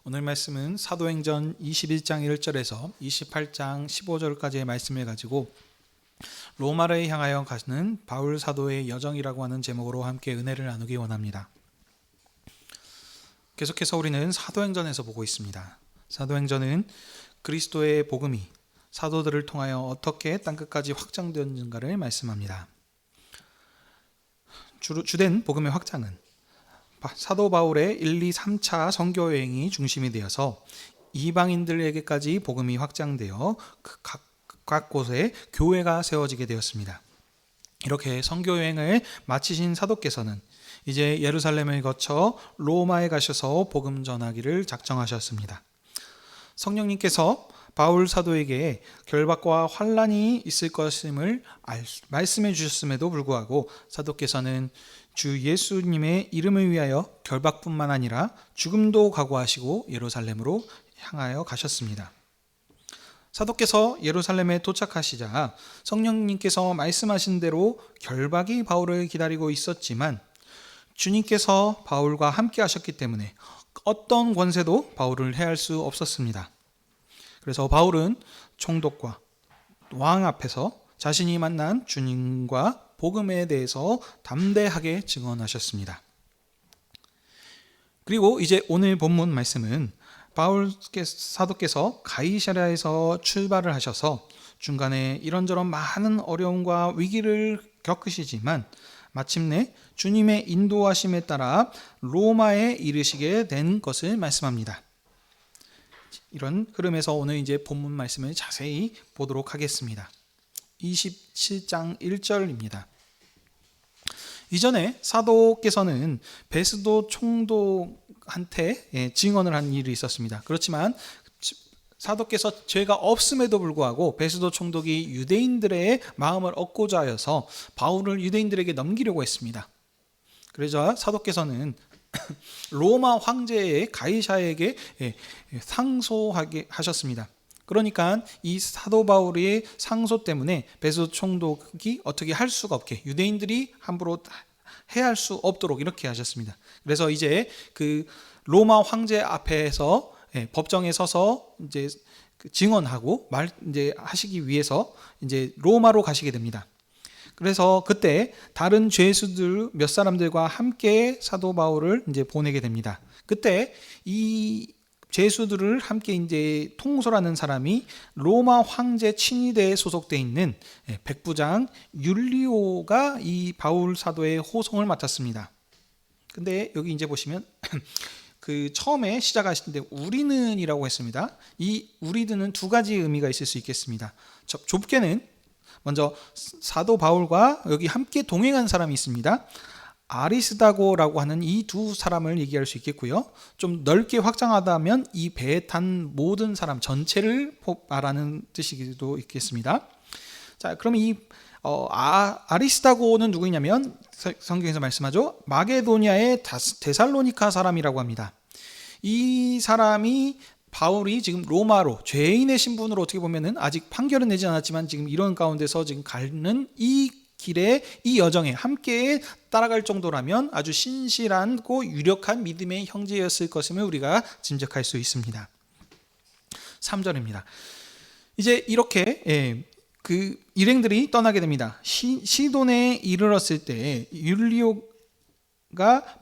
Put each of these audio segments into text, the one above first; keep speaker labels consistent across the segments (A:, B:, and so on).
A: 오늘 말씀은 사도행전 21장 1절에서 28장 15절까지의 말씀을 가지고 로마를 향하여 가는 바울 사도의 여정이라고 하는 제목으로 함께 은혜를 나누기 원합니다. 계속해서 우리는 사도행전에서 보고 있습니다. 사도행전은 그리스도의 복음이 사도들을 통하여 어떻게 땅끝까지 확장되었는가를 말씀합니다. 주된 복음의 확장은 사도 바울의 1, 2, 3차 선교 여행이 중심이 되어서 이방인들에게까지 복음이 확장되어 각 곳에 교회가 세워지게 되었습니다. 이렇게 선교 여행을 마치신 사도께서는 이제 예루살렘을 거쳐 로마에 가셔서 복음 전하기를 작정하셨습니다. 성령님께서 바울 사도에게 결박과 환난이 있을 것임을 말씀해 주셨음에도 불구하고 사도께서는 주 예수님의 이름을 위하여 결박뿐만 아니라 죽음도 각오하시고 예루살렘으로 향하여 가셨습니다. 사도께서 예루살렘에 도착하시자 성령님께서 말씀하신 대로 결박이 바울을 기다리고 있었지만 주님께서 바울과 함께 하셨기 때문에 어떤 권세도 바울을 해할 수 없었습니다. 그래서 바울은 총독과 왕 앞에서 자신이 만난 주님과 복음에 대해서 담대하게 증언하셨습니다. 그리고 이제 오늘 본문 말씀은 바울 사도께서 가이사랴에서 출발을 하셔서 중간에 이런저런 많은 어려움과 위기를 겪으시지만 마침내 주님의 인도하심에 따라 로마에 이르시게 된 것을 말씀합니다. 이런 흐름에서 오늘 이제 본문 말씀을 자세히 보도록 하겠습니다. 27장 1절입니다. 이전에 사도께서는 베스도 총독한테 증언을 한 일이 있었습니다. 그렇지만 사도께서 죄가 없음에도 불구하고 베스도 총독이 유대인들의 마음을 얻고자 하여서 바울을 유대인들에게 넘기려고 했습니다. 그래서 사도께서는 로마 황제의 가이사에게 상소하게 하셨습니다. 그러니까 이 사도 바울의 상소 때문에 베스도 총독이 어떻게 할 수가 없게 유대인들이 함부로 해할 수 없도록 이렇게 하셨습니다. 그래서 이제 그 로마 황제 앞에서 법정에 서서 이제 증언하고 이제 하시기 위해서 이제 로마로 가시게 됩니다. 그래서 그때 다른 죄수들 몇 사람들과 함께 사도 바울을 이제 보내게 됩니다. 그때 이 죄수들을 함께 이제 통솔하는 사람이 로마 황제 친위대에 소속되어 있는 백부장 율리오가 이 바울 사도의 호송을 맡았습니다. 근데 여기 이제 보시면 그 처음에 시작하실 때 우리는이라고 했습니다. 이 우리는은 두 가지 의미가 있을 수 있겠습니다. 좁게는 먼저 사도 바울과 여기 함께 동행한 사람이 있습니다. 아리스다고라고 하는 이 두 사람을 얘기할 수 있겠고요. 좀 넓게 확장하다면 이 배에 탄 모든 사람 전체를 말하는 뜻이기도 있겠습니다. 자, 그럼 이 아리스다고는 누구냐면 성경에서 말씀하죠. 마게도니아의 데살로니카 사람이라고 합니다. 이 사람이 바울이 지금 로마로 죄인의 신분으로 어떻게 보면은 아직 판결은 내지 않았지만 지금 이런 가운데서 지금 가는 이 길에 이 여정에 함께 따라갈 정도라면 아주 신실하고 유력한 믿음의 형제였을 것임을 우리가 짐작할 수 있습니다. 3절입니다. 이제 이렇게 그 일행들이 떠나게 됩니다. 시돈에 이르렀을 때 율리오가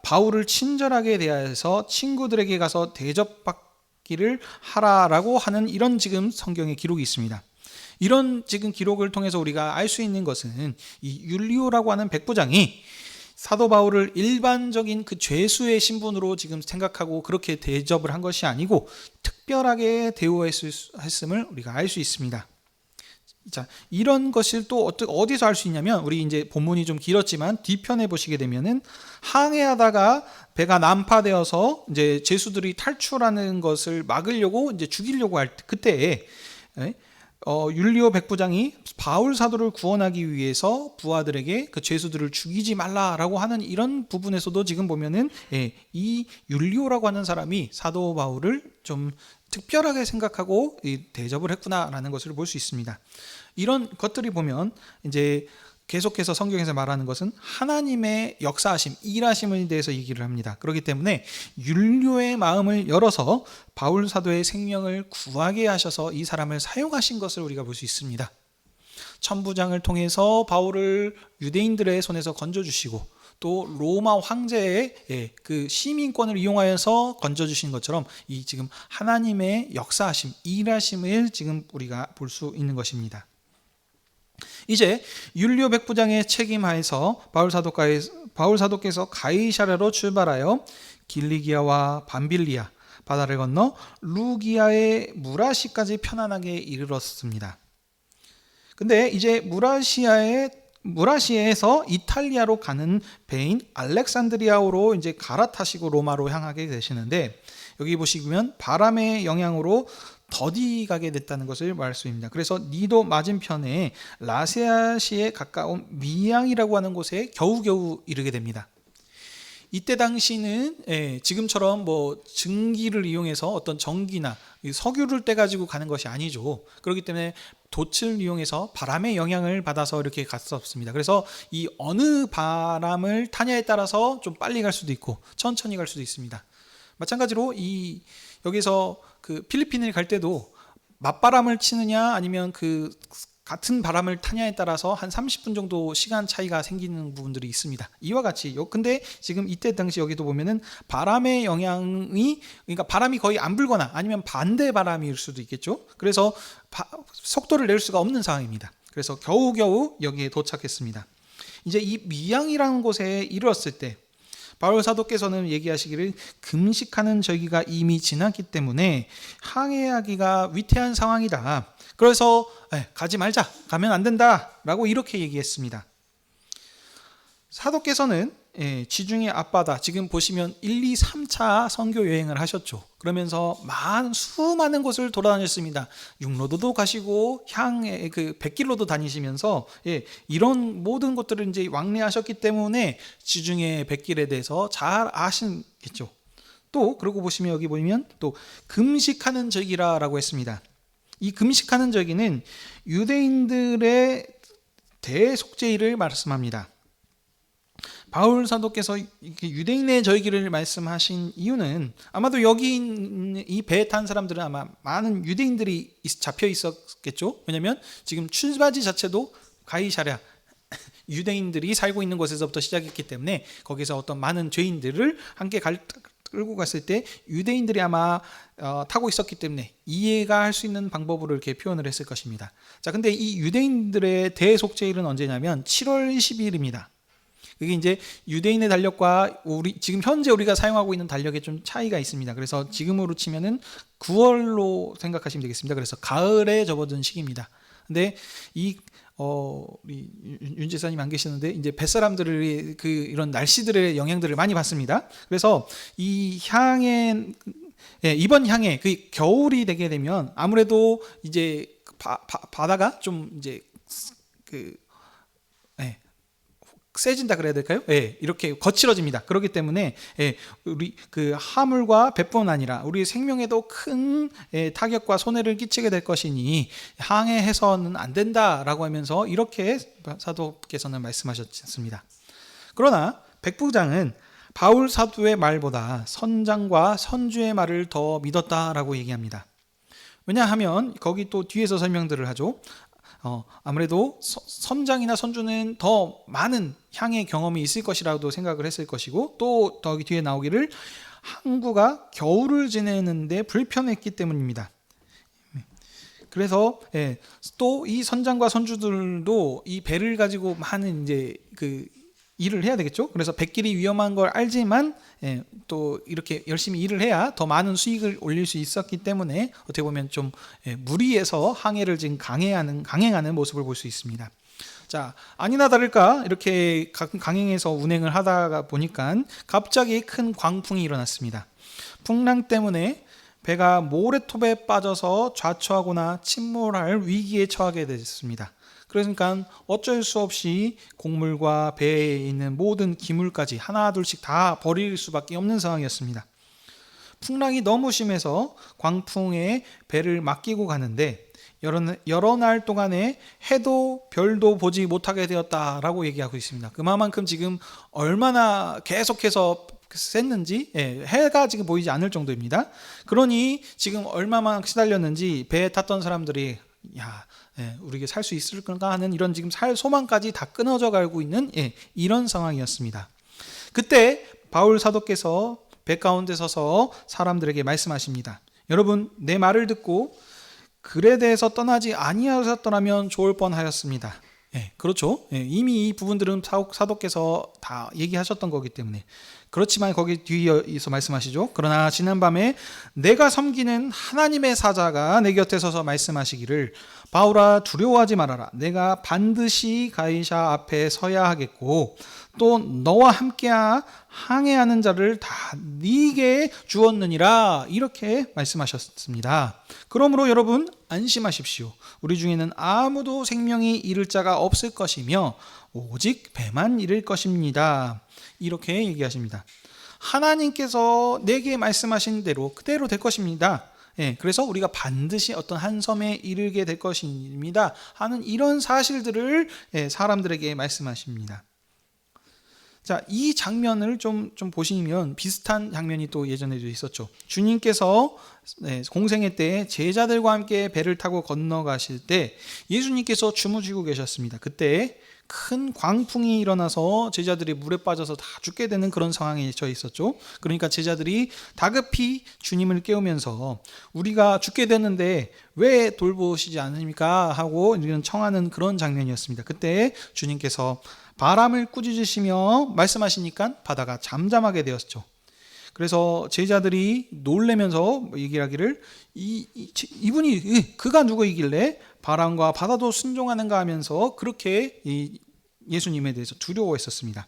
A: 바울을 친절하게 대하여서 친구들에게 가서 대접받기를 하라라고 하는 이런 지금 성경의 기록이 있습니다. 이런 지금 기록을 통해서 우리가 알 수 있는 것은 이 율리오라고 하는 백부장이 사도 바울을 일반적인 그 죄수의 신분으로 지금 생각하고 그렇게 대접을 한 것이 아니고 특별하게 대우했음을 우리가 알 수 있습니다. 자, 이런 것을 또 어디서 알 수 있냐면 우리 이제 본문이 좀 길었지만 뒤편에 보시게 되면은 항해하다가 배가 난파되어서 이제 죄수들이 탈출하는 것을 막으려고 이제 죽이려고 할 때 그때 율리오 백부장이 바울 사도를 구원하기 위해서 부하들에게 그 죄수들을 죽이지 말라라고 하는 이런 부분에서도 지금 보면은 이 율리오라고 하는 사람이 사도 바울을 좀 특별하게 생각하고 대접을 했구나라는 것을 볼 수 있습니다. 이런 것들이 보면 이제 계속해서 성경에서 말하는 것은 하나님의 역사하심, 일하심에 대해서 얘기를 합니다. 그렇기 때문에 율료의 마음을 열어서 바울 사도의 생명을 구하게 하셔서 이 사람을 사용하신 것을 우리가 볼 수 있습니다. 천부장을 통해서 바울을 유대인들의 손에서 건져주시고 또 로마 황제의 그 시민권을 이용하여서 건져주신 것처럼 이 지금 하나님의 역사하심, 일하심을 지금 우리가 볼 수 있는 것입니다. 이제 율료 백부장의 책임하에서 바울 사도께서 가이사랴로 출발하여 길리기아와 밤빌리아 바다를 건너 루기아의 무라시까지 편안하게 이르렀습니다. 근데 이제 무라시에서 이탈리아로 가는 배인 알렉산드리아로 이제 갈아타시고 로마로 향하게 되시는데, 여기 보시면 바람의 영향으로 더디 가게 됐다는 것을 말씀입니다. 그래서 니도 맞은편에 라세아시에 가까운 미양이라고 하는 곳에 겨우겨우 이르게 됩니다. 이때 당시는 지금처럼 뭐 증기를 이용해서 어떤 전기나 석유를 떼가지고 가는 것이 아니죠. 그렇기 때문에 돛을 이용해서 바람의 영향을 받아서 이렇게 갔었습니다. 그래서 이 어느 바람을 타냐에 따라서 좀 빨리 갈 수도 있고 천천히 갈 수도 있습니다. 마찬가지로 여기서 그 필리핀을 갈 때도 맞바람을 치느냐 아니면 그 같은 바람을 타냐에 따라서 한 30분 정도 시간 차이가 생기는 부분들이 있습니다. 이와 같이 근데 지금 이때 당시 여기도 보면은 바람의 영향이, 그러니까 바람이 거의 안 불거나 아니면 반대 바람일 수도 있겠죠. 그래서 속도를 낼 수가 없는 상황입니다. 그래서 겨우겨우 여기에 도착했습니다. 이제 이 미양이라는 곳에 이르렀을 때 바울 사도께서는 얘기하시기를 금식하는 절기가 이미 지났기 때문에 항해하기가 위태한 상황이다. 그래서 가지 말자, 가면 안 된다 라고 이렇게 얘기했습니다. 사도께서는 지중해 앞바다, 지금 보시면 1, 2, 3차 선교 여행을 하셨죠. 그러면서 수많은 곳을 돌아다녔습니다. 육로도도 가시고 그 백길로도 다니시면서 이런 모든 것들을 이제 왕래하셨기 때문에 지중해 백길에 대해서 잘 아시겠죠. 또 그러고 보시면 여기 보면 또 금식하는 절기라고 했습니다. 이 금식하는 절기는 유대인들의 대속죄일을 말씀합니다. 바울 사도께서 유대인의 절기를 말씀하신 이유는 아마도 여기 있는 이 배에 탄 사람들은 아마 많은 유대인들이 잡혀 있었겠죠. 왜냐하면 지금 출발지 자체도 가이사랴, 유대인들이 살고 있는 곳에서부터 시작했기 때문에 거기서 어떤 많은 죄인들을 함께 끌고 갔을 때 유대인들이 아마 타고 있었기 때문에 이해가 할 수 있는 방법으로 이렇게 표현을 했을 것입니다. 자, 근데 이 유대인들의 대속죄일은 언제냐면 7월 10일입니다. 그게 이제 유대인의 달력과 지금 현재 우리가 사용하고 있는 달력에 좀 차이가 있습니다. 그래서 지금으로 치면은 9월로 생각하시면 되겠습니다. 그래서 가을에 접어든 시기입니다. 근데 우리 윤 지사님 안 계시는데 이제 뱃사람들이 이런 날씨들의 영향들을 많이 받습니다. 그래서 이번 향해 그 겨울이 되게 되면 아무래도 이제 바다가 좀 이제 세진다 그래야 될까요? 이렇게 거칠어집니다. 그렇기 때문에 우리 그 하물과 배뿐 아니라 우리 생명에도 큰 타격과 손해를 끼치게 될 것이니 항해해서는 안 된다라고 하면서 이렇게 사도께서는 말씀하셨습니다. 그러나 백부장은 바울 사도의 말보다 선장과 선주의 말을 더 믿었다라고 얘기합니다. 왜냐하면 거기 또 뒤에서 설명들을 하죠. 아무래도 선장이나 선주는 더 많은 향해 경험이 있을 것이라고 생각을 했을 것이고, 또 여기 뒤에 나오기를 항구가 겨울을 지내는데 불편했기 때문입니다. 그래서 또 이 선장과 선주들도 이 배를 가지고 많은 이제 일을 해야 되겠죠. 그래서 백길이 위험한 걸 알지만 또 이렇게 열심히 일을 해야 더 많은 수익을 올릴 수 있었기 때문에 어떻게 보면 좀 무리해서 항해를 지금 강행하는 모습을 볼 수 있습니다. 자, 아니나 다를까 이렇게 강행해서 운행을 하다가 보니까 갑자기 큰 광풍이 일어났습니다. 풍랑 때문에 배가 모래톱에 빠져서 좌초하거나 침몰할 위기에 처하게 됐습니다. 그러니까 어쩔 수 없이 곡물과 배에 있는 모든 기물까지 하나둘씩 다 버릴 수밖에 없는 상황이었습니다. 풍랑이 너무 심해서 광풍에 배를 맡기고 가는데 여러 날 동안에 해도 별도 보지 못하게 되었다라고 얘기하고 있습니다. 그만큼 지금 얼마나 계속해서 셌는지 해가 지금 보이지 않을 정도입니다. 그러니 지금 얼마만 시달렸는지 배에 탔던 사람들이 우리가 살 수 있을까 하는 이런 지금 살 소망까지 다 끊어져 가고 있는 이런 상황이었습니다. 그때 바울 사도께서 배 가운데 서서 사람들에게 말씀하십니다. 여러분, 내 말을 듣고 그레데에서 떠나지 아니하셨더라면 좋을 뻔하였습니다. 그렇죠. 이미 이 부분들은 사도께서 다 얘기하셨던 거기 때문에. 그렇지만 거기 뒤에서 말씀하시죠. 그러나 지난밤에 내가 섬기는 하나님의 사자가 내 곁에 서서 말씀하시기를, 바울아, 두려워하지 말아라. 내가 반드시 가이사 앞에 서야 하겠고 또 너와 함께 항해하는 자를 다 네게 주었느니라, 이렇게 말씀하셨습니다. 그러므로 여러분, 안심하십시오. 우리 중에는 아무도 생명이 잃을 자가 없을 것이며 오직 배만 잃을 것입니다. 이렇게 얘기하십니다. 하나님께서 내게 말씀하신 대로 그대로 될 것입니다. 그래서 우리가 반드시 어떤 한 섬에 이르게 될 것입니다 하는 이런 사실들을 사람들에게 말씀하십니다. 자, 이 장면을 좀 보시면 비슷한 장면이 또 예전에도 있었죠. 주님께서 공생애 때 제자들과 함께 배를 타고 건너가실 때 예수님께서 주무시고 계셨습니다. 그때 큰 광풍이 일어나서 제자들이 물에 빠져서 다 죽게 되는 그런 상황에 처해 있었죠. 그러니까 제자들이 다급히 주님을 깨우면서 우리가 죽게 되는데 왜 돌보시지 않습니까? 하고 청하는 그런 장면이었습니다. 그때 주님께서 바람을 꾸짖으시며 말씀하시니까 바다가 잠잠하게 되었죠. 그래서 제자들이 놀래면서 얘기하기를 이분이 그가 누구이길래 바람과 바다도 순종하는가 하면서 그렇게 예수님에 대해서 두려워했었습니다.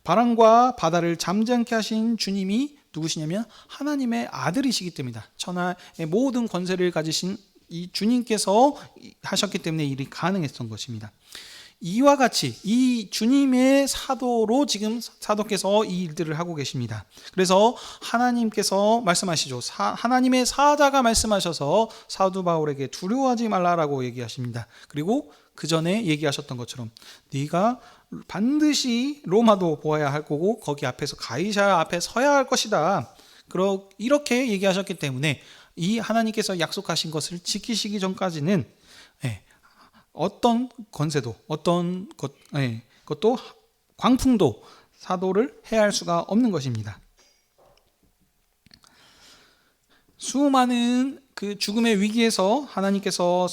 A: 바람과 바다를 잠잠케 하신 주님이 누구시냐면 하나님의 아들이시기 때문이다. 천하의 모든 권세를 가지신 이 주님께서 하셨기 때문에 일이 가능했던 것입니다. 이와 같이 이 주님의 사도로 지금 사도께서 이 일들을 하고 계십니다. 그래서 하나님께서 말씀하시죠. 하나님의 사자가 말씀하셔서 사도 바울에게 두려워하지 말라라고 얘기하십니다. 그리고 그 전에 얘기하셨던 것처럼 네가 반드시 로마도 보아야 할 거고 거기 앞에서 가이사 앞에 서야 할 것이다. 이렇게 얘기하셨기 때문에 이 하나님께서 약속하신 것을 지키시기 전까지는 어떤 권세도 어떤 것도 광풍도 사도를 해할 수가 없는 것입니다. 수많은 그 죽음의 위기에서 하나님께서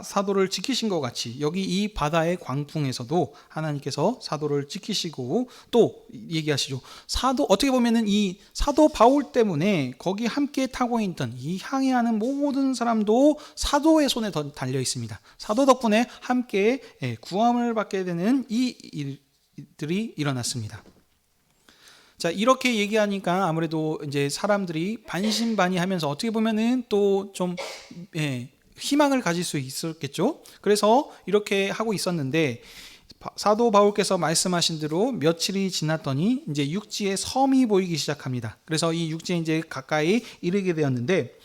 A: 사도를 지키신 것 같이 여기 이 바다의 광풍에서도 하나님께서 사도를 지키시고 또 얘기하시죠. 어떻게 보면은 이 사도 바울 때문에 거기 함께 타고 있던 이 항해하는 모든 사람도 사도의 손에 달려 있습니다. 사도 덕분에 함께 구원을 받게 되는 이 일들이 일어났습니다. 자, 이렇게 얘기하니까 아무래도 이제 사람들이 반신반의하면서 어떻게 보면은 또 좀 희망을 가질 수 있었겠죠. 그래서 이렇게 하고 있었는데 사도 바울께서 말씀하신 대로 며칠이 지났더니 이제 육지에 섬이 보이기 시작합니다. 그래서 이 육지에 이제 가까이 이르게 되었는데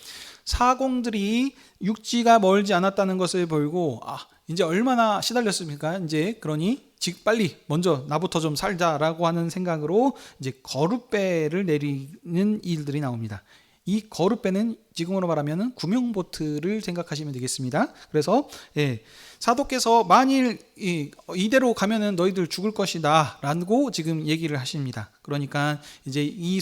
A: 사공들이 육지가 멀지 않았다는 것을 보고 이제 얼마나 시달렸습니까? 이제 그러니 빨리 먼저 나부터 좀 살자라고 하는 생각으로 이제 거룻배를 내리는 일들이 나옵니다. 이 거룻배는 지금으로 말하면 구명보트를 생각하시면 되겠습니다. 그래서 사도께서 만일 이대로 가면은 너희들 죽을 것이다 라고 지금 얘기를 하십니다. 그러니까 이제 이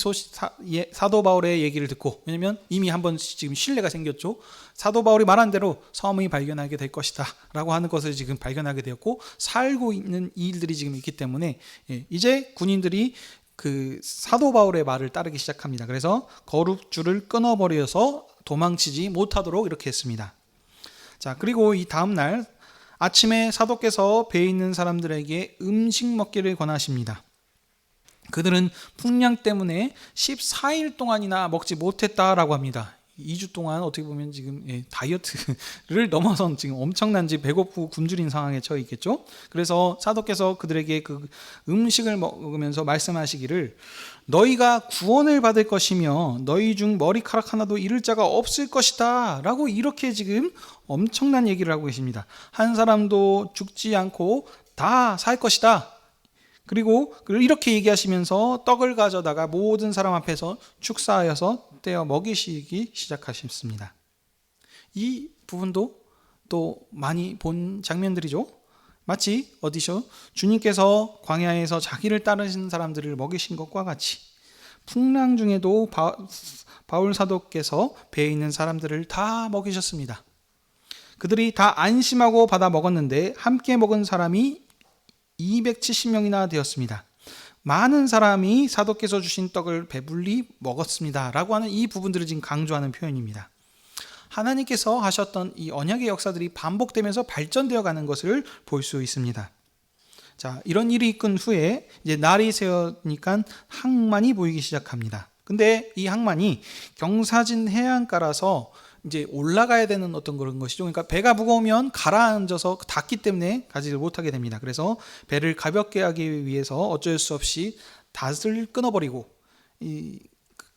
A: 사도 바울의 얘기를 듣고, 왜냐면 이미 한번 지금 신뢰가 생겼죠. 사도 바울이 말한 대로 섬이 발견하게 될 것이다 라고 하는 것을 지금 발견하게 되었고 살고 있는 일들이 지금 있기 때문에 이제 군인들이 그 사도 바울의 말을 따르기 시작합니다. 그래서 거룩줄을 끊어버려서 도망치지 못하도록 이렇게 했습니다. 자, 그리고 이 다음 날 아침에 사도께서 배에 있는 사람들에게 음식 먹기를 권하십니다. 그들은 풍랑 때문에 14일 동안이나 먹지 못했다라고 합니다. 2주 동안 어떻게 보면 지금 다이어트를 넘어선 지금 엄청난 배고프고 굶주린 상황에 처해 있겠죠. 그래서 사도께서 그들에게 그 음식을 먹으면서 말씀하시기를 너희가 구원을 받을 것이며 너희 중 머리카락 하나도 잃을 자가 없을 것이다 라고 이렇게 지금 엄청난 얘기를 하고 계십니다. 한 사람도 죽지 않고 다 살 것이다. 그리고 이렇게 얘기하시면서 떡을 가져다가 모든 사람 앞에서 축사하여서 떼어 먹이시기 시작하셨습니다. 이 부분도 또 많이 본 장면들이죠. 마치 어디죠? 주님께서 광야에서 자기를 따르시는 사람들을 먹이신 것과 같이 풍랑 중에도 바울 사도께서 배에 있는 사람들을 다 먹이셨습니다. 그들이 다 안심하고 받아 먹었는데 함께 먹은 사람이 270명이나 되었습니다. 많은 사람이 사도께서 주신 떡을 배불리 먹었습니다 라고 하는 이 부분들을 지금 강조하는 표현입니다. 하나님께서 하셨던 이 언약의 역사들이 반복되면서 발전되어 가는 것을 볼 수 있습니다. 자, 이런 일이 있은 후에 이제 날이 새어니까 항만이 보이기 시작합니다. 근데 이 항만이 경사진 해안가라서 이제 올라가야 되는 어떤 그런 것이죠. 그러니까 배가 무거우면 가라앉아서 닿기 때문에 가지를 못하게 됩니다. 그래서 배를 가볍게 하기 위해서 어쩔 수 없이 닷을 끊어버리고 이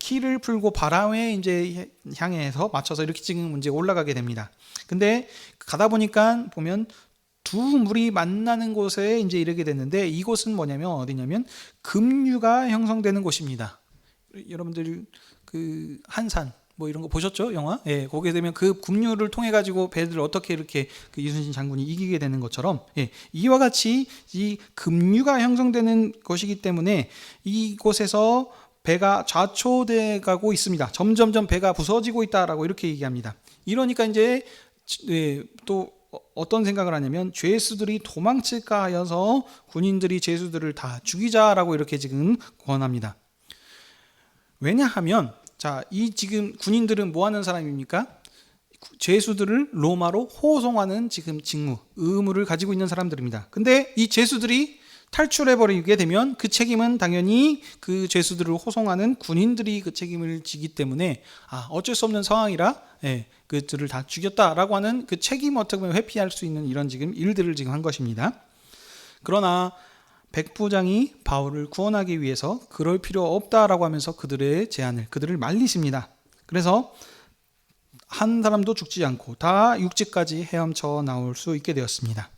A: 키를 풀고 바람에 이제 향해서 맞춰서 이렇게 지금 이제 올라가게 됩니다. 근데 가다 보니까 보면 두 물이 만나는 곳에 이제 이르게 됐는데 이곳은 뭐냐면 어디냐면 급류가 형성되는 곳입니다. 여러분들 그 한산 뭐 이런 거 보셨죠? 영화? 예, 거기에 되면 그 급류를 통해 가지고 배들을 어떻게 이렇게 그 이순신 장군이 이기게 되는 것처럼 이와 같이 이 급류가 형성되는 것이기 때문에 이곳에서 배가 좌초돼 가고 있습니다. 점점점 배가 부서지고 있다라고 이렇게 얘기합니다. 이러니까 이제 또 어떤 생각을 하냐면 죄수들이 도망칠까 하여서 군인들이 죄수들을 다 죽이자라고 이렇게 지금 권합니다. 왜냐하면 자, 이 지금 군인들은 뭐 하는 사람입니까? 죄수들을 로마로 호송하는 지금 직무, 의무를 가지고 있는 사람들입니다. 근데 이 죄수들이 탈출해버리게 되면 그 책임은 당연히 그 죄수들을 호송하는 군인들이 그 책임을 지기 때문에 어쩔 수 없는 상황이라 그들을 다 죽였다라고 하는 그 책임 어떻게 보면 회피할 수 있는 이런 지금 일들을 지금 한 것입니다. 그러나 백부장이 바울을 구원하기 위해서 그럴 필요 없다라고 하면서 그들을 말리십니다. 그래서 한 사람도 죽지 않고 다 육지까지 헤엄쳐 나올 수 있게 되었습니다.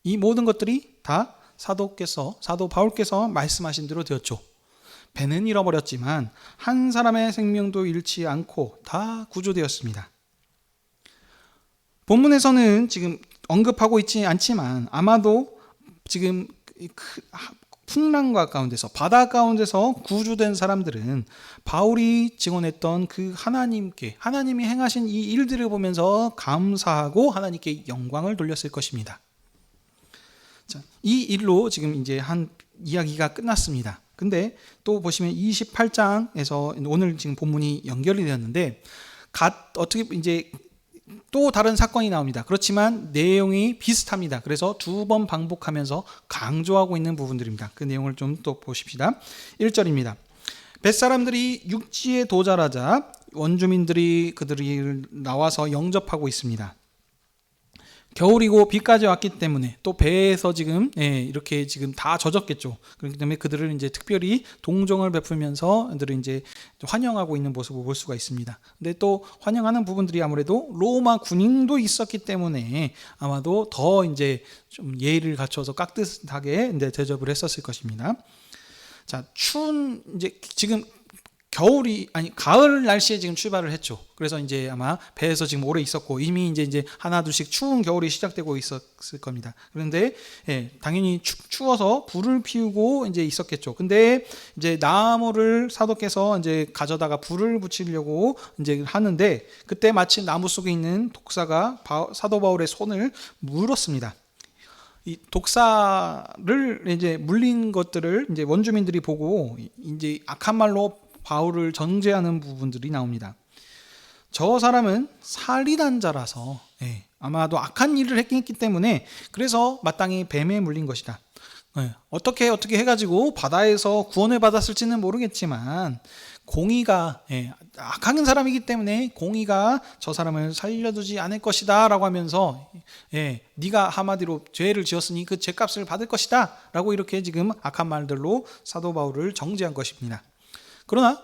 A: 이 모든 것들이 다 사도 바울께서 말씀하신 대로 되었죠. 배는 잃어버렸지만 한 사람의 생명도 잃지 않고 다 구조되었습니다. 본문에서는 지금 언급하고 있지 않지만 아마도 지금 풍랑과 가운데서 바다 가운데서 구조된 사람들은 바울이 증언했던 그 하나님이 행하신 이 일들을 보면서 감사하고 하나님께 영광을 돌렸을 것입니다. 자, 이 일로 지금 이제 한 이야기가 끝났습니다. 근데 또 보시면 28장에서 오늘 지금 본문이 연결이 되었는데 어떻게 이제 또 다른 사건이 나옵니다. 그렇지만 내용이 비슷합니다. 그래서 두 번 반복하면서 강조하고 있는 부분들입니다. 그 내용을 좀 또 보십시다. 1절입니다. 벳사람들이 육지에 도달하자 원주민들이 그들이 나와서 영접하고 있습니다. 겨울이고 비까지 왔기 때문에 또 배에서 지금 이렇게 지금 다 젖었겠죠. 그렇기 때문에 그들을 이제 특별히 동정을 베풀면서 그들을 이제 환영하고 있는 모습을 볼 수가 있습니다. 근데 또 환영하는 부분들이 아무래도 로마 군인도 있었기 때문에 아마도 더 이제 좀 예의를 갖춰서 깍듯하게 이제 대접을 했었을 것입니다. 자, 추운 이제 지금 가을 날씨에 지금 출발을 했죠. 그래서 이제 아마 배에서 지금 오래 있었고 이미 이제 하나둘씩 추운 겨울이 시작되고 있었을 겁니다. 그런데 당연히 추워서 불을 피우고 이제 있었겠죠. 근데 이제 나무를 사도께서 이제 가져다가 불을 붙이려고 이제 하는데 그때 마침 나무 속에 있는 독사가 사도 바울의 손을 물었습니다. 이 독사를 이제 물린 것들을 이제 원주민들이 보고 이제 악한 말로 바울을 정죄하는 부분들이 나옵니다. 저 사람은 살인한 자라서 아마도 악한 일을 했기 때문에 그래서 마땅히 뱀에 물린 것이다. 어떻게 해가지고 바다에서 구원을 받았을지는 모르겠지만 공의가 악한 사람이기 때문에 공의가 저 사람을 살려두지 않을 것이다 라고 하면서 네가 한마디로 죄를 지었으니 그 죄값을 받을 것이다 라고 이렇게 지금 악한 말들로 사도 바울을 정죄한 것입니다. 그러나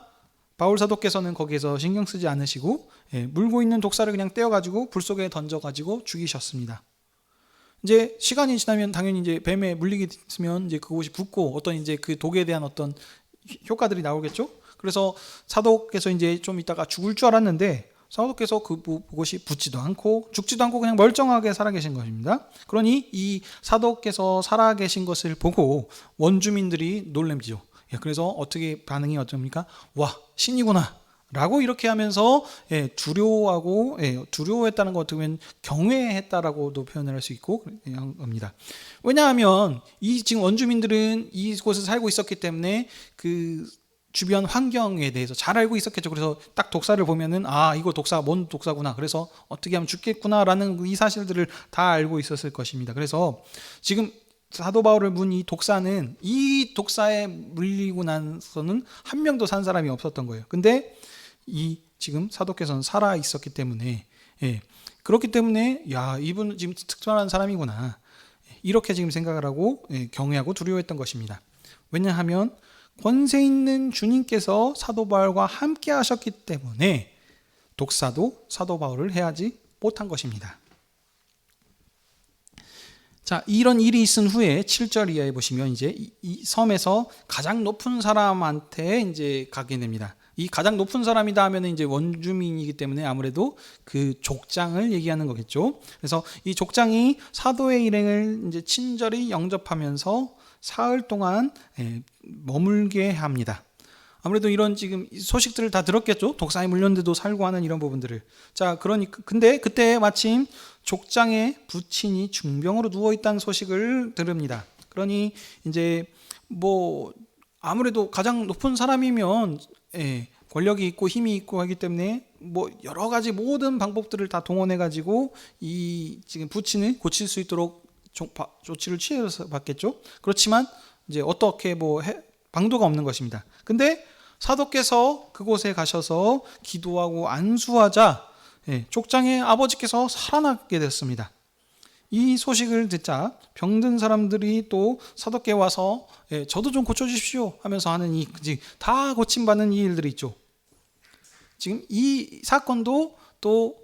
A: 바울 사도께서는 거기에서 신경 쓰지 않으시고 물고 있는 독사를 그냥 떼어가지고 불 속에 던져가지고 죽이셨습니다. 이제 시간이 지나면 당연히 이제 뱀에 물리게 되면 이제 그곳이 붓고 어떤 이제 그 독에 대한 어떤 효과들이 나오겠죠. 그래서 사도께서 이제 좀 있다가 죽을 줄 알았는데 사도께서 그곳이 붓지도 않고 죽지도 않고 그냥 멀쩡하게 살아계신 것입니다. 그러니 이 사도께서 살아계신 것을 보고 원주민들이 놀랍죠. 그래서 어떻게 반응이 어떻습니까? 와, 신이구나 라고 이렇게 하면서 두려워했다는 것 어떻게 보면 경외했다라고도 표현을 할 수 있고 그런 겁니다. 왜냐하면 이 지금 원주민들은 이곳에 살고 있었기 때문에 그 주변 환경에 대해서 잘 알고 있었겠죠. 그래서 딱 독사를 보면은 이거 뭔 독사구나. 그래서 어떻게 하면 죽겠구나라는 이 사실들을 다 알고 있었을 것입니다. 그래서 지금 사도 바울을 문 이 독사는 이 독사에 물리고 나서는 한 명도 산 사람이 없었던 거예요. 근데 이 지금 사도께서는 살아 있었기 때문에 그렇기 때문에 이분은 지금 특별한 사람이구나 이렇게 지금 생각을 하고 경외하고 두려워했던 것입니다. 왜냐하면 권세 있는 주님께서 사도 바울과 함께 하셨기 때문에 독사도 사도 바울을 해하지 못한 것입니다. 자, 이런 일이 있은 후에 7절 이하에 보시면 이제 이 섬에서 가장 높은 사람한테 이제 가게 됩니다. 이 가장 높은 사람이다 하면 이제 원주민이기 때문에 아무래도 그 족장을 얘기하는 거겠죠. 그래서 이 족장이 사도의 일행을 이제 친절히 영접하면서 사흘 동안 머물게 합니다. 아무래도 이런 지금 소식들을 다 들었겠죠. 독사에 물렸는데도 살고 하는 이런 부분들을. 자, 그러니까 근데 그때 마침 족장의 부친이 중병으로 누워 있다는 소식을 들읍니다. 그러니 이제 뭐 아무래도 가장 높은 사람이면 권력이 있고 힘이 있고 하기 때문에 뭐 여러 가지 모든 방법들을 다 동원해 가지고 이 지금 부친을 고칠 수 있도록 조치를 취해서 받겠죠. 그렇지만 이제 어떻게 방도가 없는 것입니다. 근데 사도께서 그곳에 가셔서 기도하고 안수하자 족장의 아버지께서 살아나게 됐습니다. 이 소식을 듣자 병든 사람들이 또 사도께 와서 저도 좀 고쳐주십시오 하면서 하는 다 고침받는 이 일들이 있죠. 지금 이 사건도 또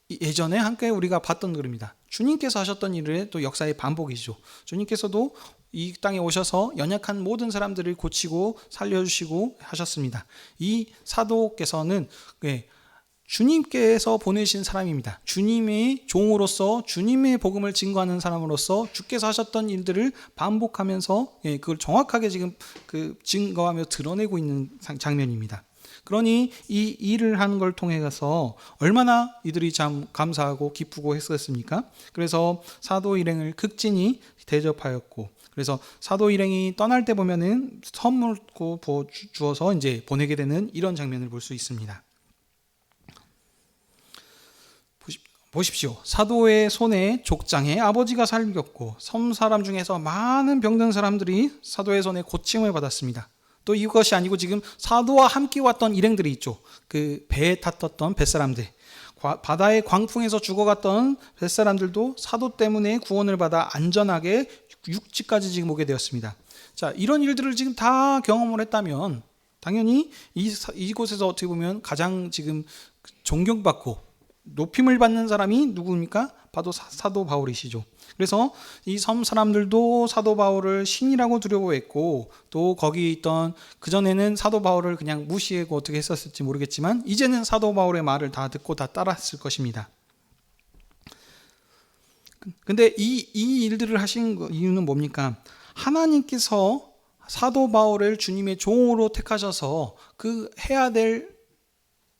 A: 예전에 함께 우리가 봤던 글입니다. 주님께서 하셨던 일의 또 역사의 반복이죠. 주님께서도 이 땅에 오셔서 연약한 모든 사람들을 고치고 살려주시고 하셨습니다. 이 사도께서는 주님께서 보내신 사람입니다. 주님의 종으로서 주님의 복음을 증거하는 사람으로서 주께서 하셨던 일들을 반복하면서 그걸 정확하게 지금 증거하며 드러내고 있는 장면입니다. 그러니 이 일을 하는 걸 통해서 얼마나 이들이 참 감사하고 기쁘고 했었습니까? 그래서 사도 일행을 극진히 대접하였고, 그래서 사도 일행이 떠날 때 보면은 선물 주어서 이제 보내게 되는 이런 장면을 볼 수 있습니다. 보십시오. 사도의 손에 족장의 아버지가 살겼고 섬 사람 중에서 많은 병든 사람들이 사도의 손에 고침을 받았습니다. 또 이것이 아니고 지금 사도와 함께 왔던 일행들이 있죠. 그 배에 탔던 뱃사람들, 바다의 광풍에서 죽어갔던 뱃사람들도 사도 때문에 구원을 받아 안전하게 육지까지 지금 오게 되었습니다. 자, 이런 일들을 지금 다 경험을 했다면 당연히 이곳에서 어떻게 보면 가장 지금 존경받고 높임을 받는 사람이 누구입니까? 바로 사도 바울이시죠. 그래서 이 섬 사람들도 사도 바울을 신이라고 두려워했고, 또 거기 있던 그전에는 사도 바울을 그냥 무시하고 어떻게 했었을지 모르겠지만 이제는 사도 바울의 말을 다 듣고 다 따랐을 것입니다. 근데 이 일들을 하신 이유는 뭡니까? 하나님께서 사도 바울을 주님의 종으로 택하셔서 그 해야 될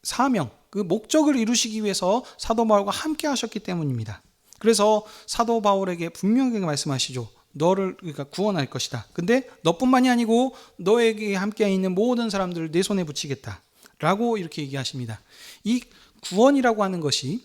A: 사명, 그 목적을 이루시기 위해서 사도 바울과 함께 하셨기 때문입니다. 그래서 사도 바울에게 분명하게 말씀하시죠. 너를 그러니까 구원할 것이다. 근데 너뿐만이 아니고 너에게 함께 있는 모든 사람들을 내 손에 붙이겠다. 라고 이렇게 얘기하십니다. 이 구원이라고 하는 것이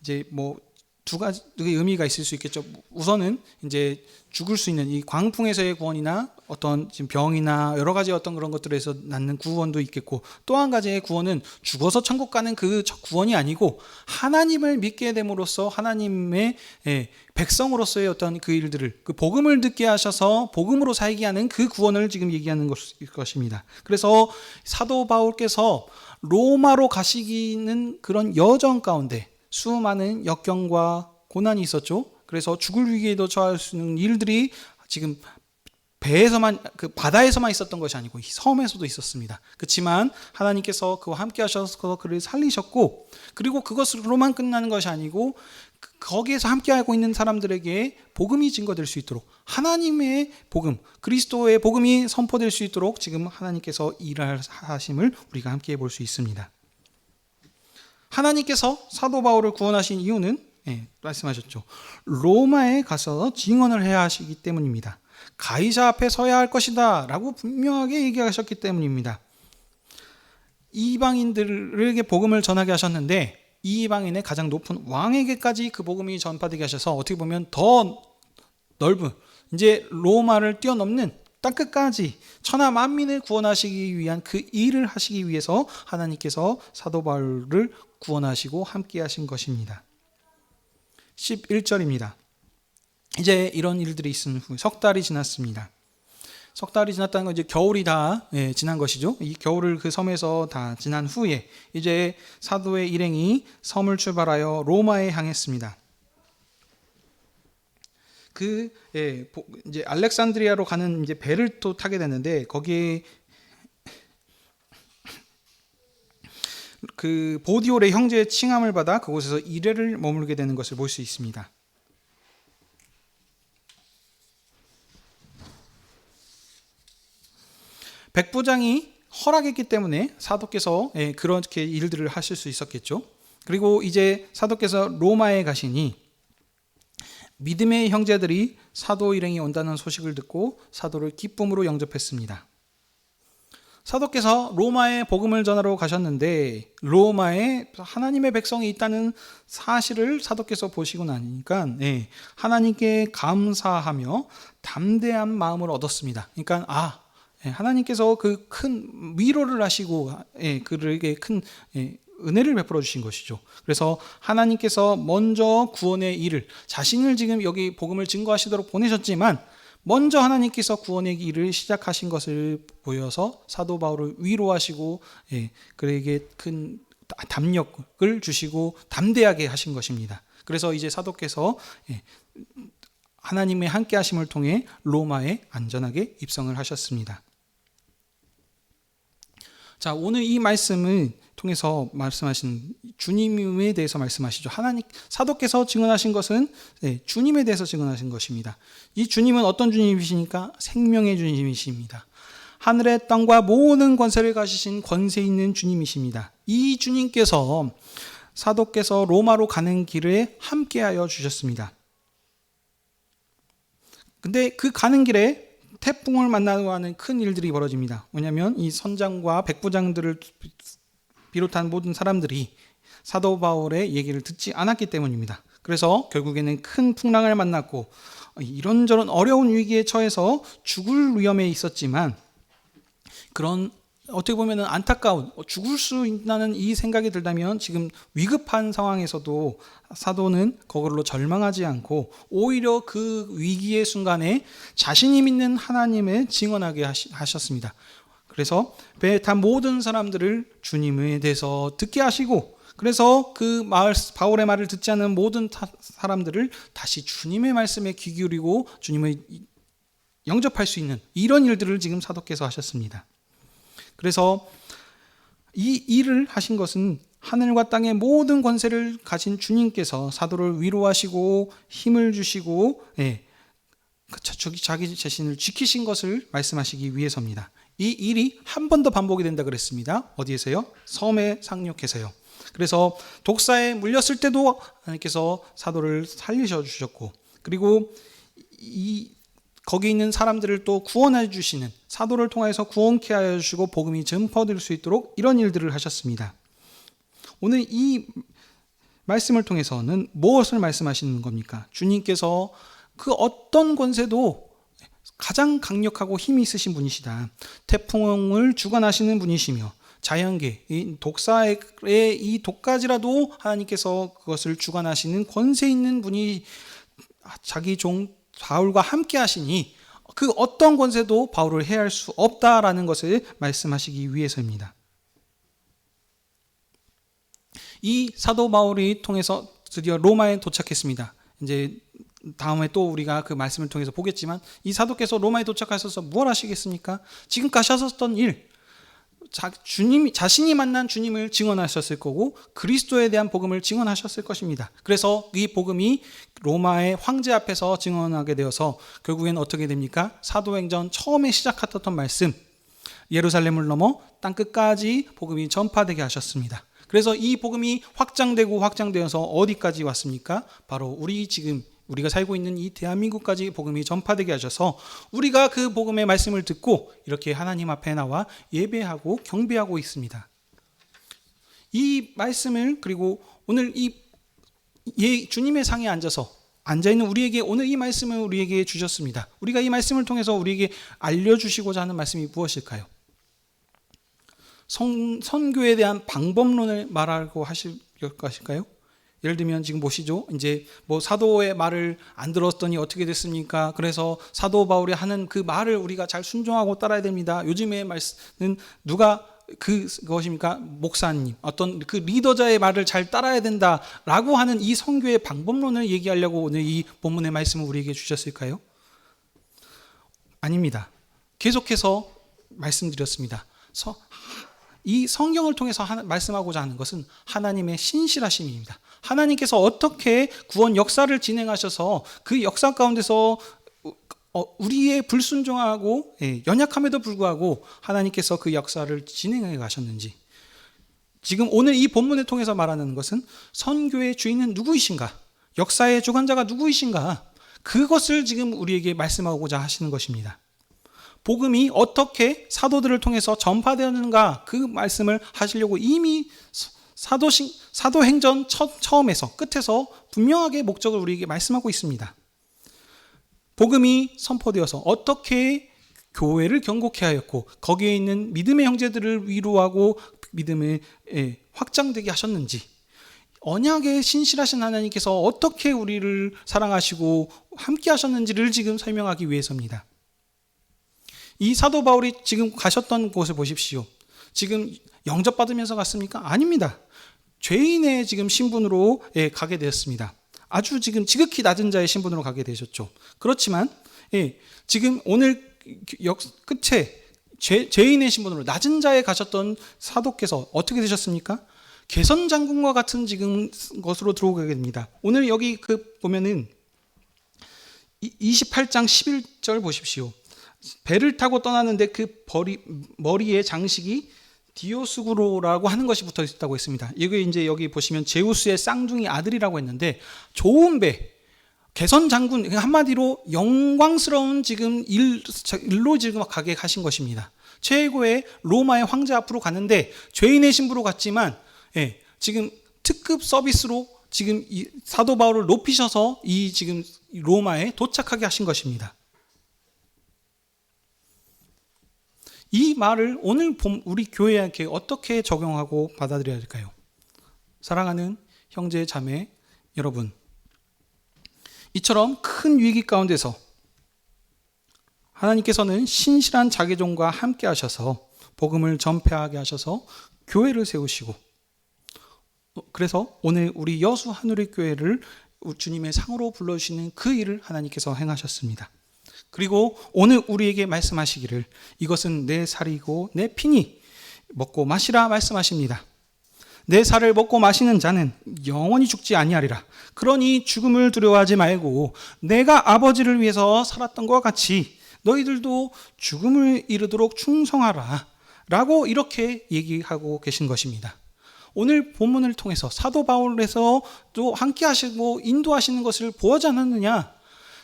A: 이제 뭐 두 가지 의미가 있을 수 있겠죠. 우선은 이제 죽을 수 있는 이 광풍에서의 구원이나 어떤 지금 병이나 여러 가지 어떤 그런 것들에서 낳는 구원도 있겠고, 또 한 가지의 구원은 죽어서 천국 가는 그 구원이 아니고 하나님을 믿게 됨으로써 하나님의 백성으로서의 어떤 그 일들을, 그 복음을 듣게 하셔서 복음으로 살게 하는 그 구원을 지금 얘기하는 것입니다. 그래서 사도 바울께서 로마로 가시기는 그런 여정 가운데 수많은 역경과 고난이 있었죠. 그래서 죽을 위기에도 처할 수 있는 일들이 지금 배에서만, 그 바다에서만 있었던 것이 아니고 이 섬에서도 있었습니다. 그렇지만 하나님께서 그와 함께 하셔서 그를 살리셨고, 그리고 그것으로만 끝나는 것이 아니고 거기에서 함께하고 있는 사람들에게 복음이 증거될 수 있도록, 하나님의 복음, 그리스도의 복음이 선포될 수 있도록 지금 하나님께서 일하심을 우리가 함께 볼 수 있습니다. 하나님께서 사도 바울을 구원하신 이유는 말씀하셨죠. 로마에 가서 증언을 해야 하시기 때문입니다. 가이사 앞에 서야 할 것이다 라고 분명하게 얘기하셨기 때문입니다. 이방인들에게 복음을 전하게 하셨는데 이 이방인의 가장 높은 왕에게까지 그 복음이 전파되게 하셔서 어떻게 보면 더 넓은, 이제 로마를 뛰어넘는 땅끝까지 천하 만민을 구원하시기 위한 그 일을 하시기 위해서 하나님께서 사도 바울을 구원하시고 함께 하신 것입니다. 11절입니다. 이제 이런 일들이 있은 후 석 달이 지났습니다. 석 달이 지났다는 건 이제 겨울이 다 지난 것이죠. 이 겨울을 그 섬에서 다 지난 후에 이제 사도의 일행이 섬을 출발하여 로마에 향했습니다. 이제 알렉산드리아로 가는 이제 배를 또 타게 되는데 거기에 그 보디올의 형제의 칭함을 받아 그곳에서 1회를 머물게 되는 것을 볼 수 있습니다. 백부장이 허락했기 때문에 사도께서 그렇게 일들을 하실 수 있었겠죠. 그리고 이제 사도께서 로마에 가시니 믿음의 형제들이 사도 일행이 온다는 소식을 듣고 사도를 기쁨으로 영접했습니다. 사도께서 로마에 복음을 전하러 가셨는데 로마에 하나님의 백성이 있다는 사실을 사도께서 보시고 나니까 하나님께 감사하며 담대한 마음을 얻었습니다. 그러니까 하나님께서 그 큰 위로를 하시고 그에게 큰 은혜를 베풀어 주신 것이죠. 그래서 하나님께서 먼저 구원의 일을, 자신을 지금 여기 복음을 증거하시도록 보내셨지만 먼저 하나님께서 구원의 일을 시작하신 것을 보여서 사도 바울을 위로하시고 그에게 큰 담력을 주시고 담대하게 하신 것입니다. 그래서 이제 사도께서 하나님의 함께 하심을 통해 로마에 안전하게 입성을 하셨습니다. 자, 오늘 이 말씀을 통해서 말씀하신 주님에 대해서 말씀하시죠. 사도께서 증언하신 것은 주님에 대해서 증언하신 것입니다. 이 주님은 어떤 주님이시니까? 생명의 주님이십니다. 하늘의 땅과 모든 권세를 가지신 권세 있는 주님이십니다. 이 주님께서 사도께서 로마로 가는 길에 함께하여 주셨습니다. 근데 그 가는 길에 태풍을 만나고 하는 큰 일들이 벌어집니다. 왜냐하면 이 선장과 백부장들을 비롯한 모든 사람들이 사도 바울의 얘기를 듣지 않았기 때문입니다. 그래서 결국에는 큰 풍랑을 만났고 이런저런 어려운 위기에 처해서 죽을 위험에 있었지만, 그런 어떻게 보면 안타까운, 죽을 수 있다는 이 생각이 들다면 지금 위급한 상황에서도 사도는 그걸로 절망하지 않고 오히려 그 위기의 순간에 자신이 믿는 하나님을 증언하게 하셨습니다. 그래서 배에 탄 모든 사람들을 주님에 대해서 듣게 하시고, 그래서 그 바울의 말을 듣지 않는 모든 사람들을 다시 주님의 말씀에 귀 기울이고 주님을 영접할 수 있는 이런 일들을 지금 사도께서 하셨습니다. 그래서 이 일을 하신 것은 하늘과 땅의 모든 권세를 가진 주님께서 사도를 위로하시고 힘을 주시고 자기 자신을 지키신 것을 말씀하시기 위해서입니다. 이 일이 한 번 더 반복이 된다 그랬습니다. 어디에서요? 섬에 상륙해서요. 그래서 독사에 물렸을 때도 하나님께서 사도를 살리셔 주셨고, 그리고 거기 있는 사람들을 또 구원해 주시는, 사도를 통해서 구원케 하여 주시고 복음이 전파될 수 있도록 이런 일들을 하셨습니다. 오늘 이 말씀을 통해서는 무엇을 말씀하시는 겁니까? 주님께서 그 어떤 권세도 가장 강력하고 힘이 있으신 분이시다. 태풍을 주관하시는 분이시며 자연계, 이 독사의 이 독까지라도 하나님께서 그것을 주관하시는 권세 있는 분이 자기 종 바울과 함께 하시니 그 어떤 권세도 바울을 해할 수 없다라는 것을 말씀하시기 위해서입니다. 이 사도 바울이 통해서 드디어 로마에 도착했습니다. 이제 다음에 또 우리가 그 말씀을 통해서 보겠지만 이 사도께서 로마에 도착하셔서 무엇 하시겠습니까? 지금까지 하셨던 일, 자신이 만난 주님을 증언하셨을 거고 그리스도에 대한 복음을 증언하셨을 것입니다. 그래서 이 복음이 로마의 황제 앞에서 증언하게 되어서 결국엔 어떻게 됩니까? 사도행전 처음에 시작했던 말씀, 예루살렘을 넘어 땅끝까지 복음이 전파되게 하셨습니다. 그래서 이 복음이 확장되어서 어디까지 왔습니까? 바로 우리가 살고 있는 이 대한민국까지 복음이 전파되게 하셔서 우리가 그 복음의 말씀을 듣고 이렇게 하나님 앞에 나와 예배하고 경배하고 있습니다. 이 말씀을 그리고 오늘 주님의 상에 앉아있는 우리에게 오늘 이 말씀을 우리에게 주셨습니다. 우리가 이 말씀을 통해서 우리에게 알려주시고자 하는 말씀이 무엇일까요? 선교에 대한 방법론을 말하고 하실 것일까요? 예를 들면 지금 보시죠. 이제 사도의 말을 안 들었더니 어떻게 됐습니까? 그래서 사도 바울이 하는 그 말을 우리가 잘 순종하고 따라야 됩니다. 요즘의 말씀은 누가 그것입니까? 목사님, 어떤 그 리더자의 말을 잘 따라야 된다라고 하는 이 선교의 방법론을 얘기하려고 오늘 이 본문의 말씀을 우리에게 주셨을까요? 아닙니다. 계속해서 말씀드렸습니다. 이 성경을 통해서 말씀하고자 하는 것은 하나님의 신실하심입니다. 하나님께서 어떻게 구원 역사를 진행하셔서 그 역사 가운데서 우리의 불순종하고 연약함에도 불구하고 하나님께서 그 역사를 진행해 가셨는지, 지금 오늘 이 본문을 통해서 말하는 것은 선교의 주인은 누구이신가, 역사의 주관자가 누구이신가, 그것을 지금 우리에게 말씀하고자 하시는 것입니다. 복음이 어떻게 사도들을 통해서 전파되었는가, 그 말씀을 하시려고 이미 사도행전 처음에서 끝에서 분명하게 목적을 우리에게 말씀하고 있습니다. 복음이 선포되어서 어떻게 교회를 경고케 하였고 거기에 있는 믿음의 형제들을 위로하고 믿음을 확장되게 하셨는지, 언약에 신실하신 하나님께서 어떻게 우리를 사랑하시고 함께 하셨는지를 지금 설명하기 위해서입니다. 이 사도 바울이 지금 가셨던 곳을 보십시오. 지금 영접받으면서 갔습니까? 아닙니다. 죄인의 지금 신분으로 가게 되었습니다. 아주 지금 지극히 낮은 자의 신분으로 가게 되셨죠. 그렇지만 지금 오늘 끝에 죄인의 신분으로 낮은 자에 가셨던 사도께서 어떻게 되셨습니까? 개선 장군과 같은 지금 것으로 들어오게 됩니다. 오늘 여기 보면은 28장 11절 보십시오. 배를 타고 떠나는데 그 머리에 장식이 디오스구로라고 하는 것이 붙어 있다고 했습니다. 이게 이제 여기 보시면 제우스의 쌍둥이 아들이라고 했는데, 좋은 배, 개선 장군, 한마디로 영광스러운 지금 일로 지금 가게 하신 것입니다. 최고의 로마의 황제 앞으로 갔는데 죄인의 신부로 갔지만 지금 특급 서비스로 지금 이 사도 바울을 높이셔서 이 지금 로마에 도착하게 하신 것입니다. 이 말을 오늘 우리 교회에게 어떻게 적용하고 받아들여야 될까요? 사랑하는 형제 자매 여러분, 이처럼 큰 위기 가운데서 하나님께서는 신실한 자기 종과 함께 하셔서 복음을 전폐하게 하셔서 교회를 세우시고, 그래서 오늘 우리 여수 하늘의 교회를 주님의 상으로 불러주시는 그 일을 하나님께서 행하셨습니다. 그리고 오늘 우리에게 말씀하시기를 이것은 내 살이고 내 피니 먹고 마시라 말씀하십니다. 내 살을 먹고 마시는 자는 영원히 죽지 아니하리라. 그러니 죽음을 두려워하지 말고 내가 아버지를 위해서 살았던 것과 같이 너희들도 죽음을 이르도록 충성하라 라고 이렇게 얘기하고 계신 것입니다. 오늘 본문을 통해서 사도 바울에서 또 함께 하시고 인도하시는 것을 보지 않았느냐?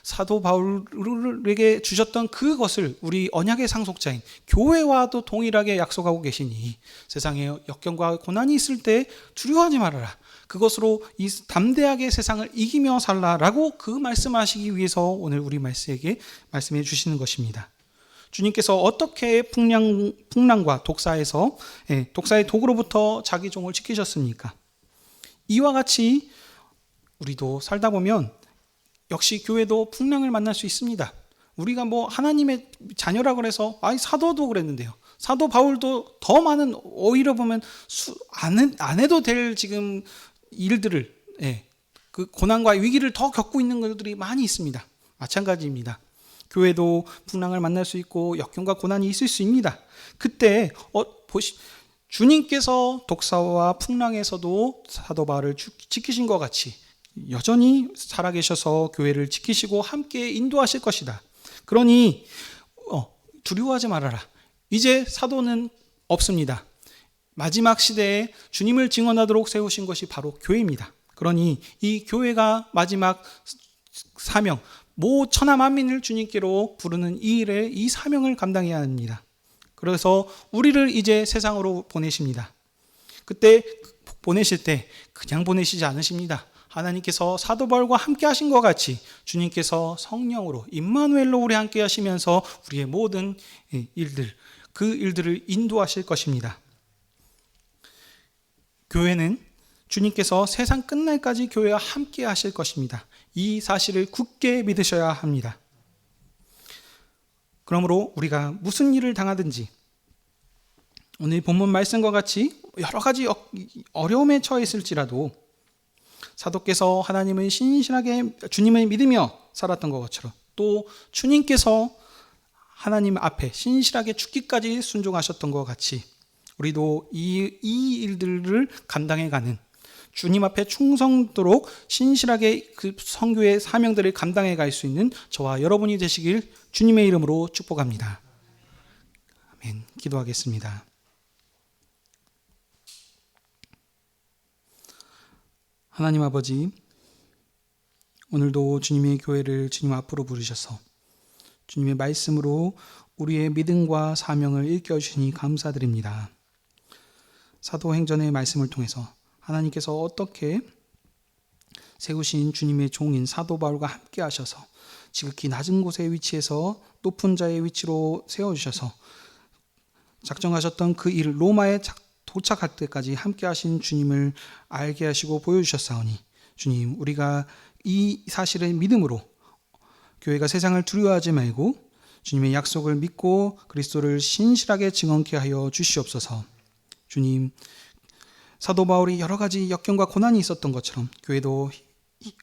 A: 사도 바울에게 주셨던 그것을 우리 언약의 상속자인 교회와도 동일하게 약속하고 계시니 세상에 역경과 고난이 있을 때 두려워하지 말아라. 그것으로 담대하게 세상을 이기며 살라라고 그 말씀하시기 위해서 오늘 우리 말씀에게 말씀해 주시는 것입니다. 주님께서 어떻게 풍랑과 독사에서 독사의 독으로부터 자기 종을 지키셨습니까? 이와 같이 우리도 살다 보면 역시 교회도 풍랑을 만날 수 있습니다. 우리가 하나님의 자녀라고 해서 사도도 그랬는데요. 사도 바울도 더 많은 오히려 보면 안 해도 될 지금 일들을 그 고난과 위기를 더 겪고 있는 것들이 많이 있습니다. 마찬가지입니다. 교회도 풍랑을 만날 수 있고 역경과 고난이 있을 수 있습니다. 그때 주님께서 독사와 풍랑에서도 사도 바울을 지키신 것 같이 여전히 살아계셔서 교회를 지키시고 함께 인도하실 것이다. 그러니 두려워하지 말아라. 이제 사도는 없습니다. 마지막 시대에 주님을 증언하도록 세우신 것이 바로 교회입니다. 그러니 이 교회가 마지막 사명, 천하 만민을 주님께로 부르는 이 일에 이 사명을 감당해야 합니다. 그래서 우리를 이제 세상으로 보내십니다. 그때 보내실 때 그냥 보내시지 않으십니다. 하나님께서 사도 바울과 함께 하신 것 같이 주님께서 성령으로 임마누엘로 우리 함께 하시면서 우리의 모든 일들, 그 일들을 인도하실 것입니다. 교회는 주님께서 세상 끝날까지 교회와 함께 하실 것입니다. 이 사실을 굳게 믿으셔야 합니다. 그러므로 우리가 무슨 일을 당하든지 오늘 본문 말씀과 같이 여러 가지 어려움에 처했을지라도 사도께서 하나님을 신실하게 주님을 믿으며 살았던 것처럼 또 주님께서 하나님 앞에 신실하게 죽기까지 순종하셨던 것 같이 우리도 이 일들을 감당해가는 주님 앞에 충성도록 신실하게 그 선교의 사명들을 감당해 갈 수 있는 저와 여러분이 되시길 주님의 이름으로 축복합니다. 아멘. 기도하겠습니다. 하나님 아버지, 오늘도 주님의 교회를 주님 앞으로 부르셔서 주님의 말씀으로 우리의 믿음과 사명을 일깨워주시니 감사드립니다. 사도행전의 말씀을 통해서 하나님께서 어떻게 세우신 주님의 종인 사도 바울과 함께 하셔서 지극히 낮은 곳에 위치해서 높은 자의 위치로 세워주셔서 작정하셨던 그 일 로마에 도착할 때까지 함께 하신 주님을 알게 하시고 보여주셨사오니 주님, 우리가 이 사실을 믿음으로 교회가 세상을 두려워하지 말고 주님의 약속을 믿고 그리스도를 신실하게 증언케 하여 주시옵소서. 주님, 사도 바울이 여러 가지 역경과 고난이 있었던 것처럼 교회도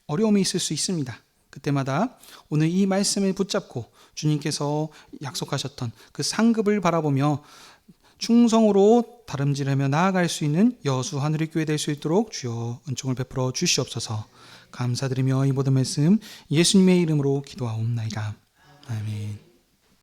A: 어려움이 있을 수 있습니다. 그때마다 오늘 이 말씀을 붙잡고 주님께서 약속하셨던 그 상급을 바라보며 충성으로 다름질하며 나아갈 수 있는 여수 하늘의 교회 될 수 있도록 주여 은총을 베풀어 주시옵소서. 감사드리며 이 모든 말씀 예수님의 이름으로 기도하옵나이다. 아멘.